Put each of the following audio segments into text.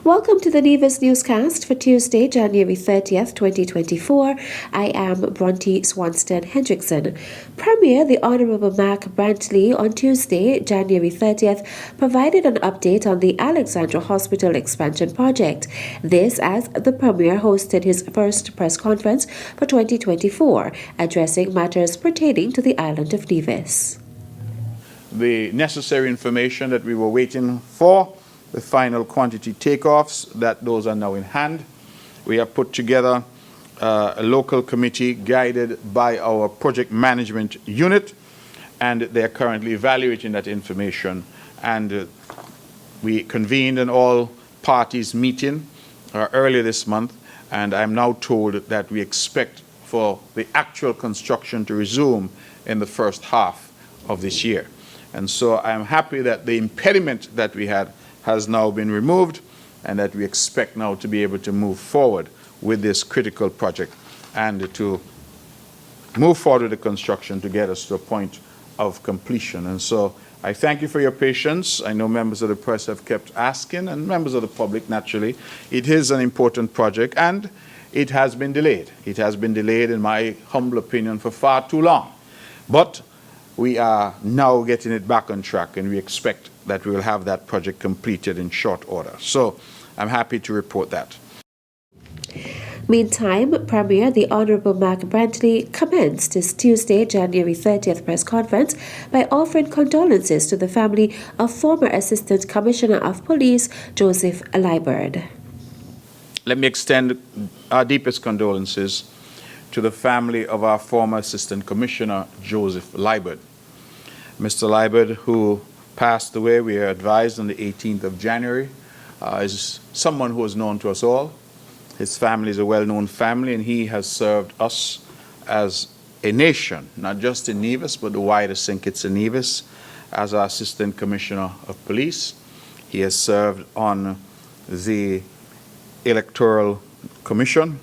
Welcome to the Nevis Newscast for Tuesday, January 30th, 2024. I am Bronte Swanston Hendrickson. Premier the Honourable Mac Brantley on Tuesday, January 30th, provided an update on the Alexandra Hospital Expansion Project. This as the Premier hosted his first press conference for 2024, addressing matters pertaining to the island of Nevis. The necessary information that we were waiting for, the final quantity takeoffs, that those are now in hand. We have put together a local committee guided by our project management unit, and they are currently evaluating that information. And we convened an all parties meeting earlier this month, and I'm now told that we expect for the actual construction to resume in the first half of this year. And so I'm happy that the impediment that we had has now been removed, and that we expect now to be able to move forward with this critical project and to move forward with the construction to get us to a point of completion. And so I thank you for your patience. I know members of the press have kept asking, and members of the public, naturally. It is an important project, and it has been delayed. It has been delayed, in my humble opinion, for far too long. But we are now getting it back on track, and we expect that we will have that project completed in short order. So I'm happy to report that. Meantime, Premier the Honourable Mac Brantley commenced his Tuesday, January 30th press conference by offering condolences to the family of former Assistant Commissioner of Police Joseph Liburd. Let me extend our deepest condolences to the family of our former Assistant Commissioner Joseph Liburd. Mr. Liburd, who passed away, we are advised, on the 18th of January, is someone who is known to us all. His family is a well-known family, and he has served us as a nation, not just in Nevis, but the wider St. Kitts and Nevis, as our Assistant Commissioner of Police. He has served on the Electoral Commission.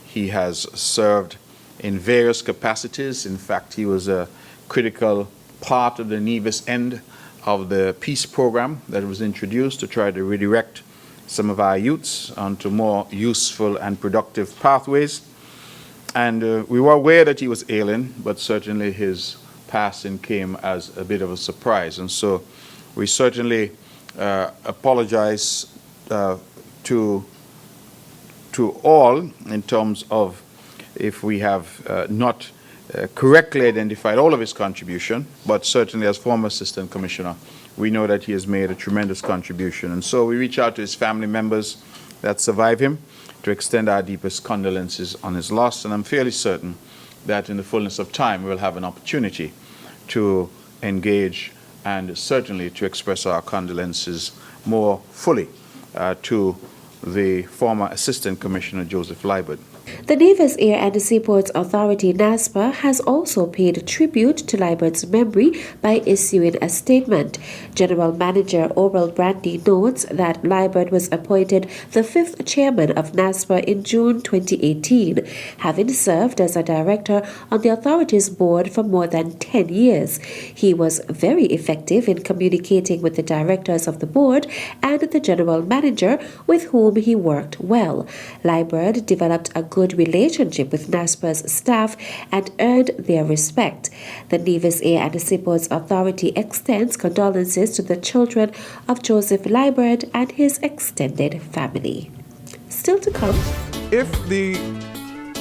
He has served in various capacities. In fact, he was a critical part of the Nevis end of the peace program that was introduced to try to redirect some of our youths onto more useful and productive pathways. And we were aware that he was ailing, but certainly his passing came as a bit of a surprise. And so we certainly apologize to all in terms of if we have not correctly identified all of his contribution, but certainly as former Assistant Commissioner, we know that he has made a tremendous contribution. And so we reach out to his family members that survive him to extend our deepest condolences on his loss. And I'm fairly certain that in the fullness of time, we'll have an opportunity to engage and certainly to express our condolences more fully to the former Assistant Commissioner Joseph Liburd. The Nevis Air and Seaports Authority, NASPA, has also paid tribute to Liburd's memory by issuing a statement. General Manager Oral Brandy notes that Liburd was appointed the 5th chairman of NASPA in June 2018, having served as a director on the authority's board for more than 10 years. He was very effective in communicating with the directors of the board and the general manager, with whom he worked well. Liburd developed a good relationship with NASPA's staff and earned their respect. The Nevis Air and Seaports Authority extends condolences to the children of Joseph Liburd and his extended family. Still to come. If the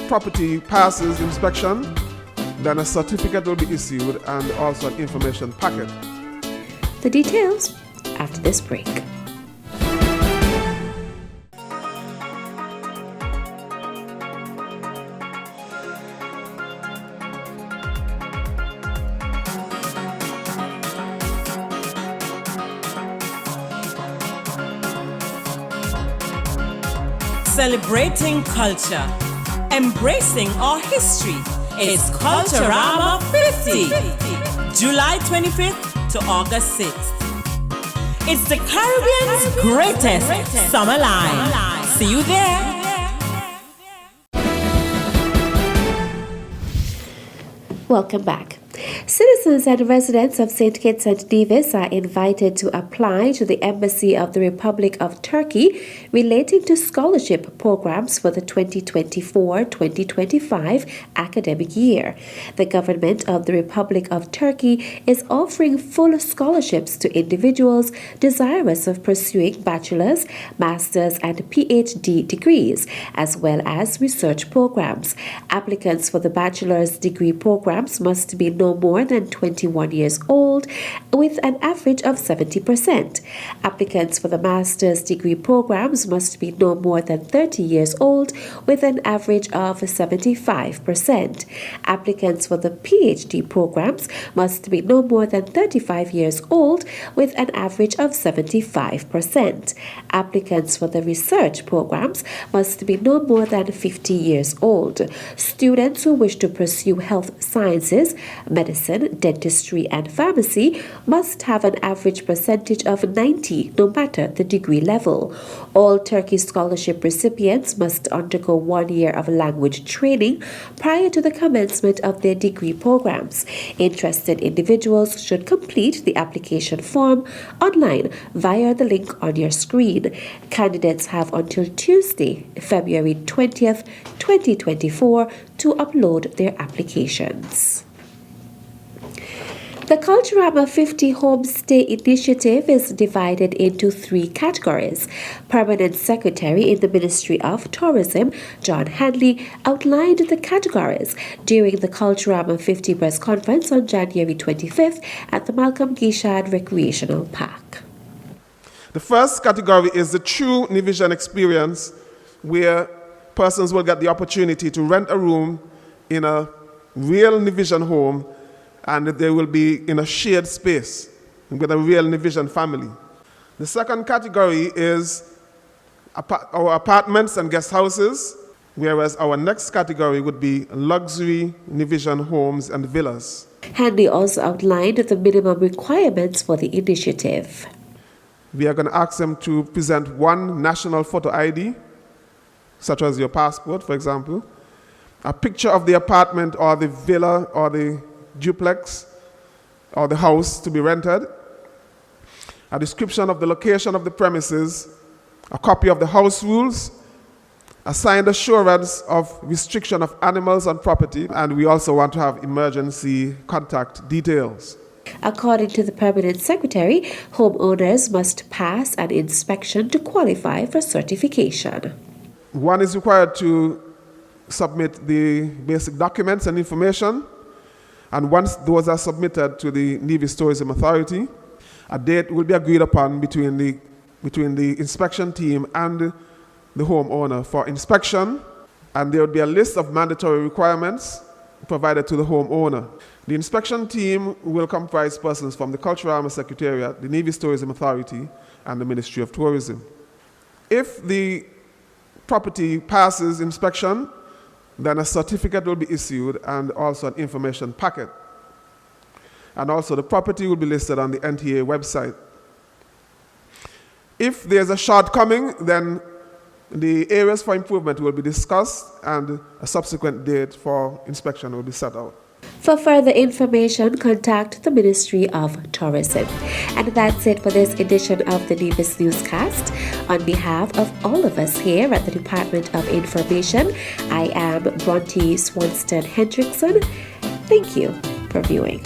property passes inspection, then a certificate will be issued and also an information packet. The details after this break. Celebrating culture, embracing our history. It's Culturama 50, July 25th to August 6th. It's the Caribbean's greatest summer line. See you there. Welcome back. Citizens and residents of St. Kitts and Nevis are invited to apply to the Embassy of the Republic of Turkey relating to scholarship programs for the 2024-2025 academic year. The government of the Republic of Turkey is offering full scholarships to individuals desirous of pursuing bachelor's, master's, and PhD degrees, as well as research programs. Applicants for the bachelor's degree programs must be no more than 21 years old, with an average of 70%. Applicants for the master's degree programs must be no more than 30 years old, with an average of 75%. Applicants for the PhD programs must be no more than 35 years old, with an average of 75%. Applicants for the research programs must be no more than 50 years old. Students who wish to pursue health sciences, medicine, dentistry, and pharmacy must have an average percentage of 90, no matter the degree level. All Turkey scholarship recipients must undergo 1 year of language training prior to the commencement of their degree programs. Interested individuals should complete the application form online via the link on your screen. Candidates have until Tuesday, February 20th, 2024 to upload their applications. The Culturama 50 Homestay Initiative is divided into 3 categories. Permanent Secretary in the Ministry of Tourism, John Hanley, outlined the categories during the Culturama 50 press conference on January 25th at the Malcolm Gishad Recreational Park. The first category is the true Nivision experience, where persons will get the opportunity to rent a room in a real Nivision home, and they will be in a shared space with a real Nivision family. The second category is our apartments and guest houses, whereas our next category would be luxury Nivision homes and villas. Hanley also outlined the minimum requirements for the initiative. We are going to ask them to present 1 national photo ID, such as your passport, for example, a picture of the apartment or the villa or the duplex or the house to be rented, a description of the location of the premises, a copy of the house rules, a signed assurance of restriction of animals on property, and we also want to have emergency contact details. According to the Permanent Secretary, homeowners must pass an inspection to qualify for certification. One is required to submit the basic documents and information, and once those are submitted to the Nevis Tourism Authority, a date will be agreed upon between the inspection team and the homeowner for inspection, and there will be a list of mandatory requirements provided to the homeowner. The inspection team will comprise persons from the Culturama Secretariat, the Nevis Tourism Authority, and the Ministry of Tourism. If the property passes inspection, then a certificate will be issued and also an information packet. And also the property will be listed on the NTA website. If there's a shortcoming, then the areas for improvement will be discussed and a subsequent date for inspection will be set out. For further information, contact the Ministry of Tourism. And that's it for this edition of the Nevis Newscast. On behalf of all of us here at the Department of Information, I am Bronte Swanston Hendrickson. Thank you for viewing.